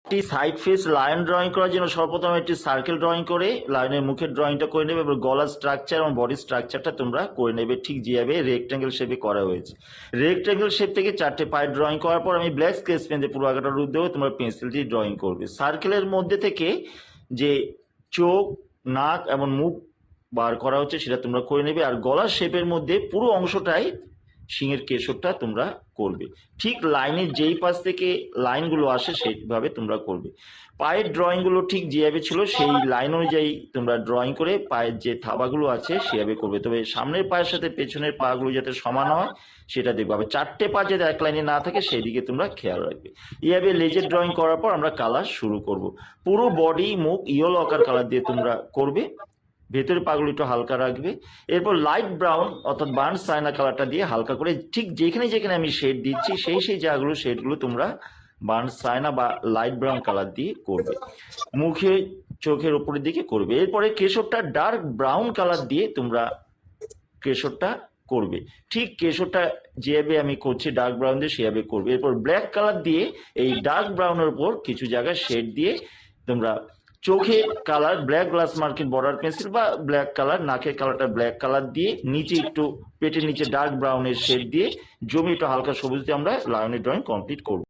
একটি side face lion drawing করার জন্য সর্বপ্রথম একটি সার্কেল ড্রয়িং করে লায়নের মুখের ড্রয়িংটা করে নেবে, এবার গলার স্ট্রাকচার এবং বডি স্ট্রাকচারটা তোমরা করে নেবে ঠিক যেভাবে রেক্ট্যাঙ্গেল শেপে করা হয়েছে। রেক্ট্যাঙ্গেল শেপ থেকে 4টে পায়ের ড্রয়িং করার পর আমি ব্ল্যাক স্কেচ পেন দিয়ে পুরো আঁকাটা রূপ দেবো, তোমরা পেন্সিল দিয়ে ড্রয়িং করবে। সার্কেলের মধ্যে থেকে যে চোখ, নাক এবং মুখ বার করা হচ্ছে সেটা তোমরা করে নেবে, আর গলার শেপের মধ্যে পুরো অংশটাই সিংহের কেশরটা তোমরা করবে। ঠিক লাইনের যেই পাশ থেকে লাইনগুলো আসে সেইভাবে তোমরা করবে। পায়ের ড্রয়িংগুলো ঠিক যেভাবে ছিল সেই লাইন অনুযায়ী তোমরা ড্রয়িং করে পায়ের যে থাবাগুলো আছে সেভাবে করবে, তবে সামনের পায়ের সাথে পেছনের পাগুলো যাতে সমান হয় সেটা দেখবে। আবার 4টে পা যাতে এক লাইনে না থাকে সেই দিকে তোমরা খেয়াল রাখবে। এইভাবে লেজের ড্রয়িং করার পর আমরা কালার শুরু করব। পুরো বডি মুখ ইয়েলো আকার কালার দিয়ে তোমরা করবে, ভেতরে পাগুলো একটু হালকা রাখবে। এরপর লাইট ব্রাউন অর্থাৎ বার্ন সাইনা কালারটা দিয়ে হালকা করে ঠিক যেখানে যেখানে আমি শেড দিচ্ছি সেই জায়গাগুলো শেডগুলো তোমরা বার্ন সাইনা বা লাইট ব্রাউন কালার দিয়ে করবে, মুখে চোখের উপরের দিকে করবে। এরপরে কেশরটা ডার্ক ব্রাউন কালার দিয়ে তোমরা কেশরটা করবে, ঠিক কেশরটা যেভাবে আমি করছি ডার্ক ব্রাউন দিয়ে সেভাবে করবে। এরপর ব্ল্যাক কালার দিয়ে এই ডার্ক ব্রাউনের উপর কিছু জায়গায় শেড দিয়ে তোমরা চোখের colour black glass marking border pencil বা ব্ল্যাক কালার, নাকের কালারটা ব্ল্যাক কালার দিয়ে নিচে একটু পেটের নিচে ডার্ক ব্রাউনের শেড দিয়ে জমি একটু হালকা সবুজ দিয়ে আমরা লায়নের ড্রয়িং কমপ্লিট করব।